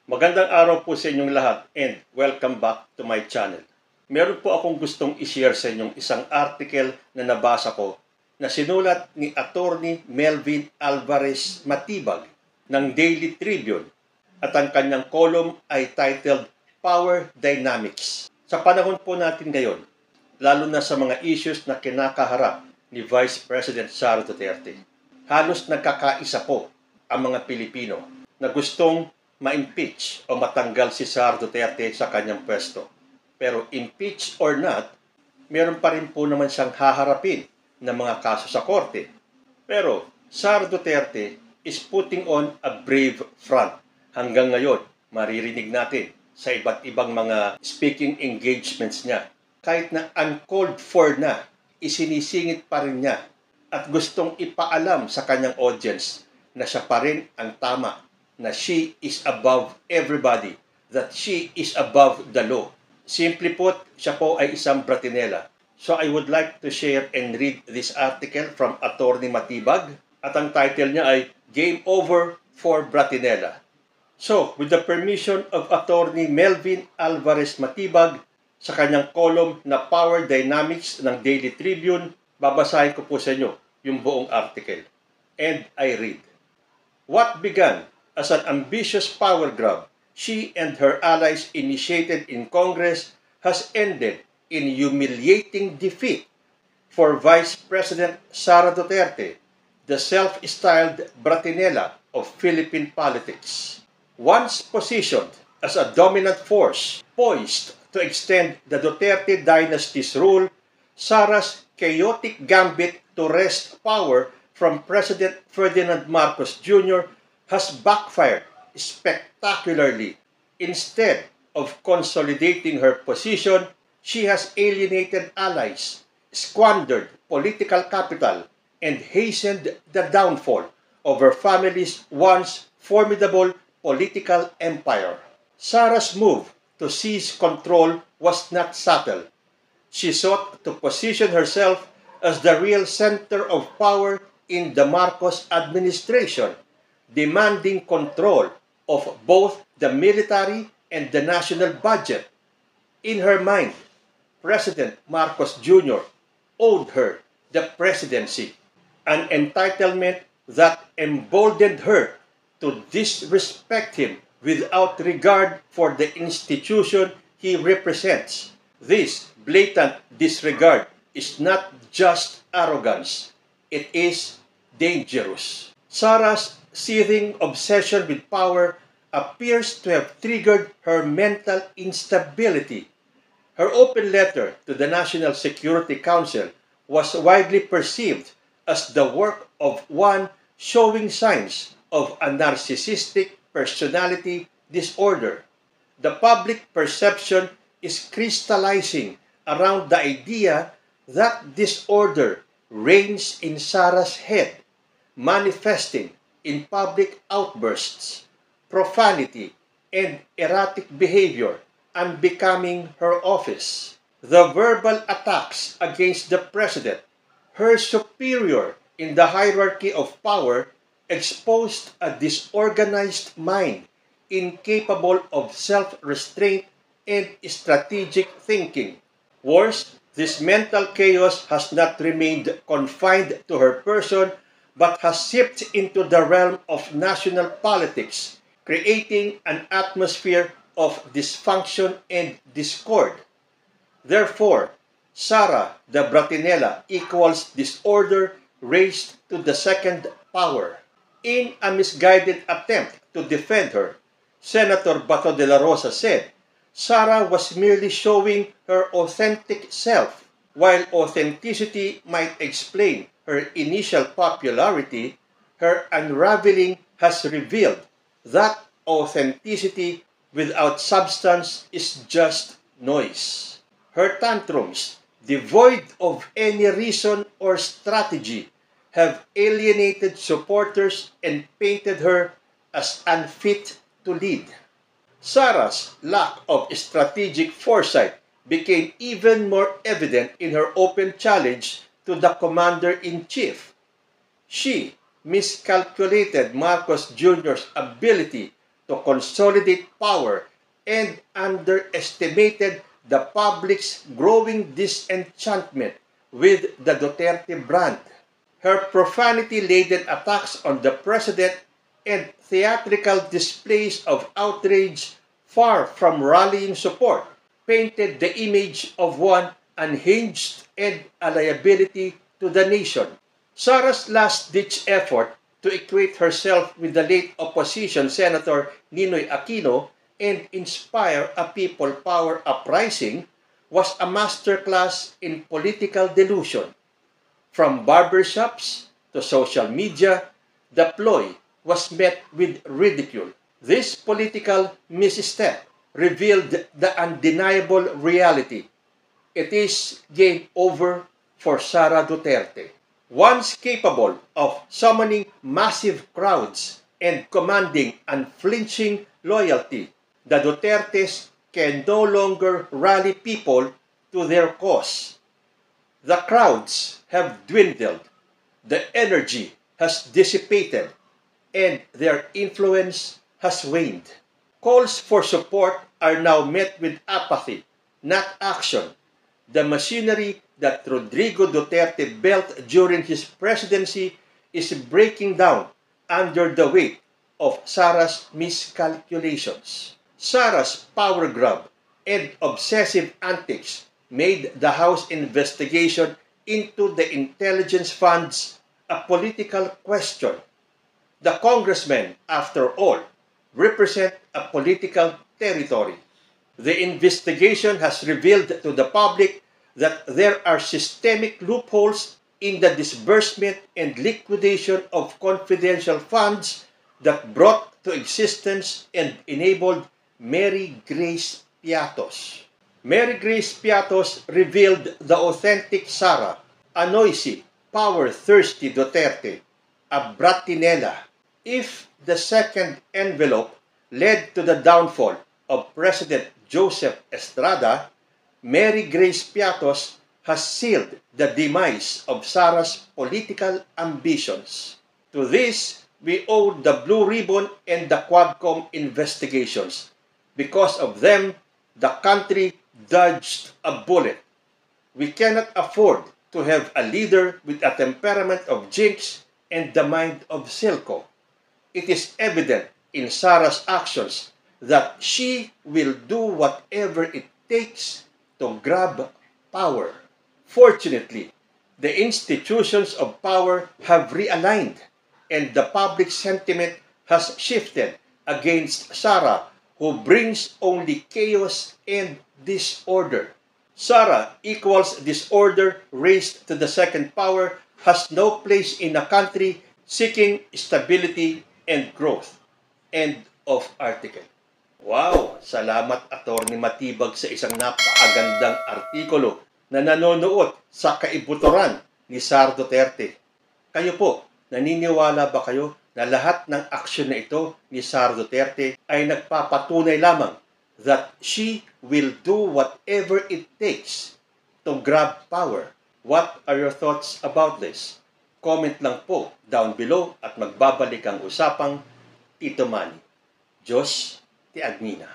Magandang araw po sa inyong lahat and welcome back to my channel. Meron po akong gustong i-share sa inyong isang article na nabasa ko na sinulat ni Attorney Melvin Alvarez Matibag ng Daily Tribune at ang kanyang column ay titled Power Dynamics. Sa panahon po natin ngayon, lalo na sa mga issues na kinakaharap ni Vice President Sara Duterte, halos nagkakaisa po ang mga Pilipino na gustong ma-impeach o matanggal si Sara Duterte sa kanyang pwesto. Pero impeach or not, meron pa rin po naman siyang haharapin na mga kaso sa korte. Pero Sara Duterte is putting on a brave front. Hanggang ngayon, maririnig natin sa iba't ibang mga speaking engagements niya. Kahit na uncalled for na, isinisingit pa rin niya at gustong ipaalam sa kanyang audience na siya pa rin ang tama, na she is above everybody, that she is above the law. Simply put, siya po ay isang Bratinela. So I would like to share and read this article from Attorney Matibag at ang title niya ay Game Over for Bratinela. So, with the permission of Attorney Melvin Alvarez Matibag sa kanyang column na Power Dynamics ng Daily Tribune, babasahin ko po sa inyo yung buong article. And I read, What began as an ambitious power grab she and her allies initiated in Congress has ended in humiliating defeat for Vice President Sara Duterte, the self-styled Bratinela of Philippine politics. Once positioned as a dominant force poised to extend the Duterte dynasty's rule, Sara's chaotic gambit to wrest power from President Ferdinand Marcos Jr. has backfired spectacularly. Instead of consolidating her position, she has alienated allies, squandered political capital, and hastened the downfall of her family's once formidable political empire. Sara's move to seize control was not subtle. She sought to position herself as the real center of power in the Marcos administration, demanding control of both the military and the national budget. In her mind, President Marcos Jr. owed her the presidency, an entitlement that emboldened her to disrespect him without regard for the institution he represents. This blatant disregard is not just arrogance, it is dangerous. Sara's seething obsession with power appears to have triggered her mental instability. Her open letter to the National Security Council was widely perceived as the work of one showing signs of a narcissistic personality disorder. The public perception is crystallizing around the idea that disorder reigns in Sara's head, manifesting in public outbursts, profanity, and erratic behavior unbecoming her office. The verbal attacks against the president, her superior in the hierarchy of power, exposed a disorganized mind incapable of self-restraint and strategic thinking. Worse, this mental chaos has not remained confined to her person but has seeped into the realm of national politics, creating an atmosphere of dysfunction and discord. Therefore, Sara the Bratinela equals disorder raised to the second power. In a misguided attempt to defend her, Senator Bato de la Rosa said, Sara was merely showing her authentic self. While authenticity might explain her initial popularity, her unraveling has revealed that authenticity without substance is just noise. Her tantrums, devoid of any reason or strategy, have alienated supporters and painted her as unfit to lead. Sara's lack of strategic foresight became even more evident in her open challenge to the commander-in-chief. She miscalculated Marcos Jr.'s ability to consolidate power and underestimated the public's growing disenchantment with the Duterte brand. Her profanity-laden attacks on the president and theatrical displays of outrage, far from rallying support, painted the image of one unhinged and a liability to the nation. Sara's last-ditch effort to equate herself with the late opposition Senator Ninoy Aquino and inspire a people power uprising was a masterclass in political delusion. From barbershops to social media, the ploy was met with ridicule. This political misstep revealed the undeniable reality. It is game over for Sara Duterte. Once capable of summoning massive crowds and commanding unflinching loyalty, the Dutertes can no longer rally people to their cause. The crowds have dwindled, the energy has dissipated, and their influence has waned. Calls for support are now met with apathy, not action. The machinery that Rodrigo Duterte built during his presidency is breaking down under the weight of Sara's miscalculations. Sara's power grab and obsessive antics made the House investigation into the intelligence funds a political question. The congressmen, after all, represent a political territory. The investigation has revealed to the public that there are systemic loopholes in the disbursement and liquidation of confidential funds that brought to existence and enabled Mary Grace Piatos. Mary Grace Piatos revealed the authentic Sara, a noisy, power-thirsty Duterte, a bratinella. If the second envelope led to the downfall of President Joseph Estrada, Mary Grace Piatos has sealed the demise of Sara's political ambitions. To this, we owe the Blue Ribbon and the Quadcom investigations. Because of them, the country dodged a bullet. We cannot afford to have a leader with a temperament of Jinx and the mind of Silco. It is evident in Sara's actions that she will do whatever it takes to grab power. Fortunately, the institutions of power have realigned and the public sentiment has shifted against Sara, who brings only chaos and disorder. Sara equals disorder raised to the second power, has no place in a country seeking stability and growth. End of article. Wow! Salamat Attorney Matibag sa isang napakagandang artikulo na nanonood sa kaibuturan ni Sara Duterte. Kayo po, naniniwala ba kayo na lahat ng aksyon na ito ni Sara Duterte ay nagpapatunay lamang that she will do whatever it takes to grab power? What are your thoughts about this? Comment lang po down below at magbabalik ang usapang Tito Manny. Diyos ti Agmina.